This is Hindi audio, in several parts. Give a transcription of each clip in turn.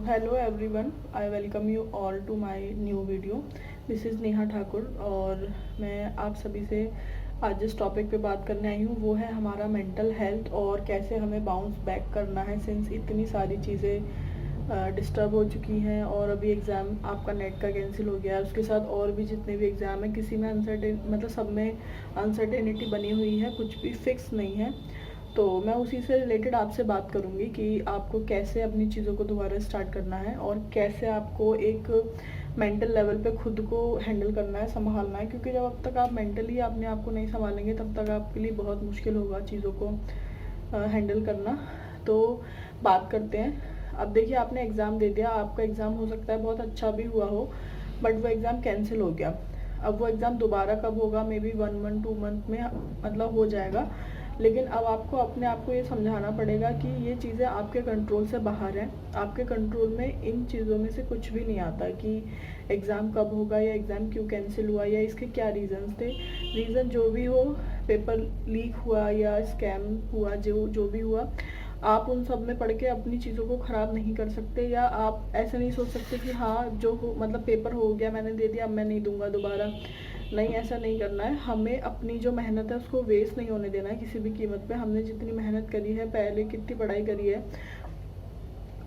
Hello everyone, I welcome you all to my new video. This is Neha Thakur और मैं आप सभी से आज जिस टॉपिक पे बात करने आई हूँ वो है हमारा मेंटल हेल्थ और कैसे हमें बाउंस बैक करना है सिंस इतनी सारी चीज़ें डिस्टर्ब हो चुकी हैं। और अभी एग्ज़ाम आपका नेट का कैंसिल हो गया है, उसके साथ और भी जितने भी एग्ज़ाम हैं किसी में सब में अनसर्टेनिटी बनी हुई है, कुछ भी फिक्स नहीं है। तो मैं उसी से रिलेटेड आपसे बात करूंगी कि आपको कैसे अपनी चीज़ों को दोबारा स्टार्ट करना है और कैसे आपको एक मेंटल लेवल पे खुद को हैंडल करना है, संभालना है। क्योंकि जब अब तक आप मेंटली अपने आप को नहीं संभालेंगे तब तक आपके लिए बहुत मुश्किल होगा चीज़ों को हैंडल करना। तो बात करते हैं। अब देखिए, आपने एग्ज़ाम दे दिया, आपका एग्ज़ाम हो सकता है बहुत अच्छा भी हुआ हो, बट वो एग्ज़ाम कैंसिल हो गया। अब वो एग्ज़ाम दोबारा कब होगा, मे बी 1 मंथ 2 मंथ में मतलब हो जाएगा। लेकिन अब आपको अपने आप को ये समझाना पड़ेगा कि ये चीज़ें आपके कंट्रोल से बाहर हैं। आपके कंट्रोल में इन चीज़ों में से कुछ भी नहीं आता कि एग्ज़ाम कब होगा या एग्ज़ाम क्यों कैंसिल हुआ या इसके क्या रीज़न्स थे। रीज़न जो भी हो, पेपर लीक हुआ या स्कैम हुआ, जो भी हुआ, आप उन सब में पढ़ के अपनी चीज़ों को ख़राब नहीं कर सकते। या आप ऐसे नहीं सोच सकते कि हाँ जो हो मतलब पेपर हो गया, मैंने दे दिया, अब मैं नहीं दूंगा दोबारा। नहीं, ऐसा नहीं करना है। हमें अपनी जो मेहनत है उसको वेस्ट नहीं होने देना है किसी भी कीमत पे। हमने जितनी मेहनत करी है, पहले कितनी पढ़ाई करी है,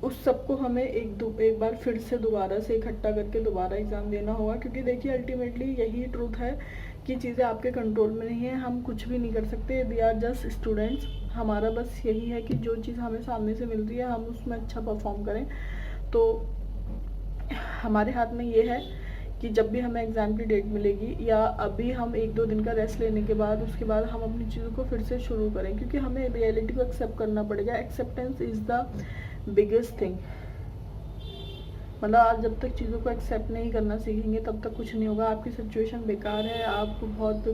उस सबको हमें एक बार फिर से दोबारा से इकट्ठा करके दोबारा एग्ज़ाम देना होगा। क्योंकि देखिए, अल्टीमेटली यही ट्रूथ है कि चीज़ें आपके कंट्रोल में नहीं है, हम कुछ भी नहीं कर सकते। We are just students. हमारा बस यही है कि जो चीज़ हमें सामने से मिल रही है हम उसमें अच्छा परफॉर्म करें। तो हमारे हाथ में ये है कि जब भी हमें एग्ज़ाम की डेट मिलेगी या अभी हम 1-2 दिन का रेस्ट लेने के बाद उसके बाद हम अपनी चीज़ों को फिर से शुरू करें। क्योंकि हमें रियलिटी को एक्सेप्ट करना पड़ेगा। Acceptance is the biggest thing. मतलब आप जब तक चीज़ों को एक्सेप्ट नहीं करना सीखेंगे तब तक कुछ नहीं होगा। आपकी सिचुएशन बेकार है, आप बहुत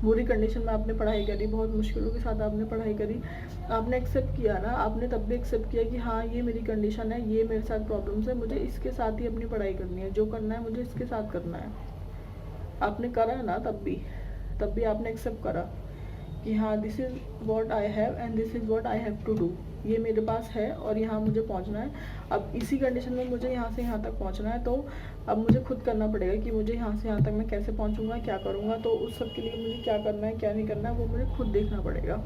बुरी कंडीशन में आपने पढ़ाई करी, बहुत मुश्किलों के साथ आपने पढ़ाई करी, आपने एक्सेप्ट किया ना, आपने तब भी एक्सेप्ट किया कि हाँ ये मेरी कंडीशन है, ये मेरे साथ प्रॉब्लम्स है, मुझे इसके साथ ही अपनी पढ़ाई करनी है, जो करना है मुझे इसके साथ करना है। आपने करा ना, तब भी आपने एक्सेप्ट करा कि हाँ this is what I have and this is what I have to do. ये मेरे पास है और यहाँ मुझे पहुँचना है। अब इसी कंडीशन में मुझे यहाँ से यहाँ तक पहुँचना है, तो अब मुझे खुद करना पड़ेगा कि मुझे यहाँ से यहाँ तक मैं कैसे पहुँचूँगा, क्या करूँगा। तो उस सब के लिए मुझे क्या करना है, क्या नहीं करना है, वो मुझे खुद देखना पड़ेगा।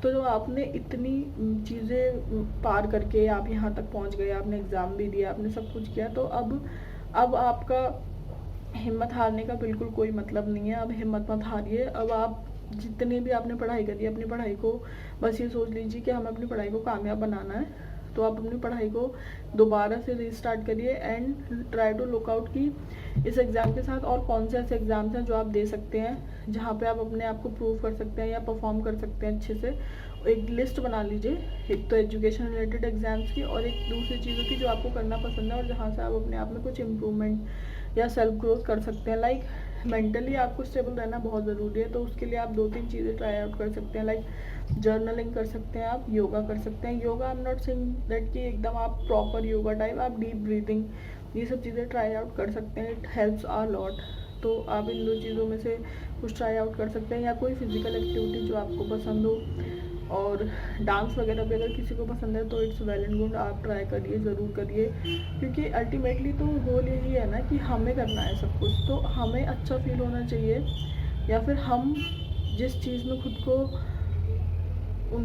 तो जो आपने इतनी चीज़ें पार करके आप यहाँ तक पहुँच गए, आपने एग्ज़ाम भी दिया, आपने सब कुछ किया, तो अब आपका हिम्मत हारने का बिल्कुल कोई मतलब नहीं है। अब हिम्मत मत हारिए। अब आप जितनी भी आपने पढ़ाई करी है, अपनी पढ़ाई को बस ये सोच लीजिए कि हमें अपनी पढ़ाई को कामयाब बनाना है। तो आप अपनी पढ़ाई को दोबारा से रीस्टार्ट करिए and try to look out कि इस एग्ज़ाम के साथ और कौन से ऐसे एग्ज़ाम्स हैं जो आप दे सकते हैं, जहाँ पे आप अपने आप को प्रूव कर सकते हैं या परफॉर्म कर सकते हैं अच्छे से। एक लिस्ट बना लीजिए, एक तो एजुकेशन रिलेटेड एग्ज़ाम्स की और एक दूसरी चीज़ों की जो आपको करना पसंद है और जहाँ से आप अपने आप में कुछ इम्प्रूवमेंट या सेल्फ ग्रोथ कर सकते हैं। लाइक मेंटली आपको स्टेबल रहना बहुत ज़रूरी है, तो उसके लिए आप 2-3 चीज़ें ट्राई आउट कर सकते हैं। लाइक जर्नलिंग कर सकते हैं, आप योगा कर सकते हैं। Yoga I am not saying that कि एकदम आप प्रॉपर योगा टाइप, आप डीप ब्रीदिंग, ये सब चीज़ें ट्राई आउट कर सकते हैं। It helps a lot. तो आप इन 2 चीज़ों में से कुछ ट्राई आउट कर सकते हैं, या कोई फिजिकल एक्टिविटी जो आपको पसंद हो। और डांस वगैरह भी अगर किसी को पसंद है तो इट्स वेल एंड गुड, आप ट्राई करिए, ज़रूर करिए। क्योंकि अल्टीमेटली तो गोल यही है ना कि हमें करना है सब कुछ, तो हमें अच्छा फील होना चाहिए, या फिर हम जिस चीज़ में खुद को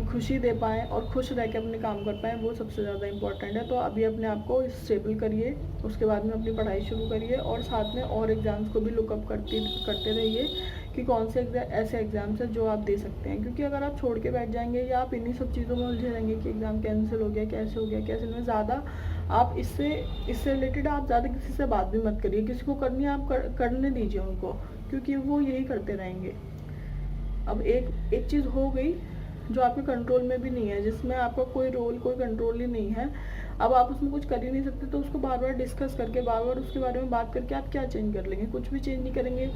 खुशी दे पाएँ और खुश रह के अपने काम कर पाएँ, वो सबसे ज़्यादा इम्पॉर्टेंट है। तो अभी अपने आप को स्टेबल करिए, उसके बाद में अपनी पढ़ाई शुरू करिए और साथ में और एग्ज़ाम्स को भी लुकअप करते रहिए कि कौन से ऐसे एग्ज़ाम्स हैं जो आप दे सकते हैं। क्योंकि अगर आप छोड़ के बैठ जाएंगे या आप इन्हीं सब चीज़ों में उलझे रहेंगे कि एग्ज़ाम कैंसिल हो गया, कैसे हो गया, कैसे नहीं, ज़्यादा आप इससे रिलेटेड आप ज़्यादा किसी से बात भी मत करिए। किसी को करनी है आप करने दीजिए उनको, क्योंकि वो यही करते रहेंगे। अब एक चीज़ हो गई जो आपके कंट्रोल में भी नहीं है, जिसमें आपका कोई रोल, कोई कंट्रोल ही नहीं है, अब आप उसमें कुछ कर ही नहीं सकते, तो उसको बार बार डिस्कस करके, बार बार उसके बारे में बात करके आप क्या चेंज कर लेंगे? कुछ भी चेंज नहीं करेंगे।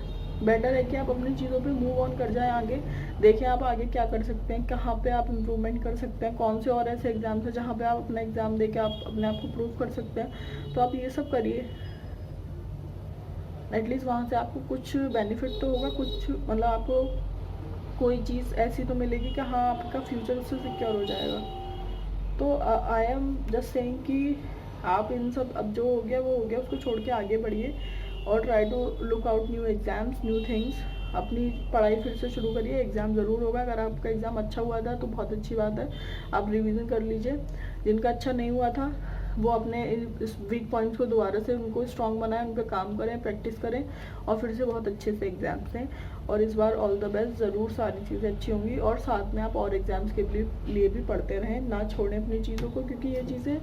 बेटर है कि आप अपनी चीज़ों पे मूव ऑन कर जाएं, आगे देखें आप आगे क्या कर सकते हैं, कहाँ पे आप इम्प्रूवमेंट कर सकते हैं, कौन से और ऐसे एग्जाम्स हैं जहाँ पे आप अपना एग्ज़ाम दे के आप अपने आप को प्रूव कर सकते हैं। तो आप ये सब करिए, एटलीस्ट वहाँ से आपको कुछ बेनिफिट तो होगा, कुछ मतलब आपको कोई चीज़ ऐसी तो मिलेगी कि हाँ आपका फ्यूचर उससे सिक्योर हो जाएगा। तो आई एम जस्ट सेइंग कि आप इन सब, अब जो हो गया वो हो गया, उसको छोड़ के आगे बढ़िए और try to look out new exams, new things. अपनी पढ़ाई फिर से शुरू करिए, एग्ज़ाम ज़रूर होगा। अगर आपका एग्ज़ाम अच्छा हुआ था तो बहुत अच्छी बात है, आप रिवीजन कर लीजिए। जिनका अच्छा नहीं हुआ था वो अपने इस वीक पॉइंट्स को दोबारा से उनको स्ट्रॉन्ग बनाएं, उन पर काम करें, प्रैक्टिस करें और फिर से बहुत अच्छे से एग्ज़ाम्स दें। और इस बार ऑल द बेस्ट, ज़रूर सारी चीज़ें अच्छी होंगी। और साथ में आप और एग्ज़ाम्स के लिए भी पढ़ते रहें, ना छोड़ें अपनी चीज़ों को, क्योंकि ये चीज़ें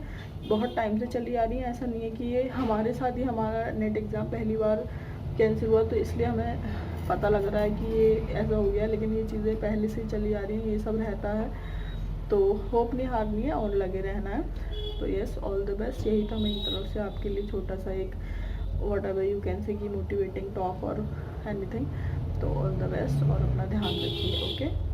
बहुत टाइम से चली आ रही हैं। ऐसा नहीं है कि ये हमारे साथ ही हमारा नेट एग्ज़ाम पहली बार कैंसिल हुआ तो इसलिए हमें पता लग रहा है कि ये ऐसा हो गया, लेकिन ये चीज़ें पहले से चली आ रही हैं, ये सब रहता है। तो होप नहीं हारनी है और लगे रहना है। तो यस, ऑल द बेस्ट। यही था मेरी तरफ से आपके लिए छोटा सा एक what ever you can say की मोटिवेटिंग टॉक और एनीथिंग। तो ऑल द बेस्ट और अपना ध्यान रखिए। ओके।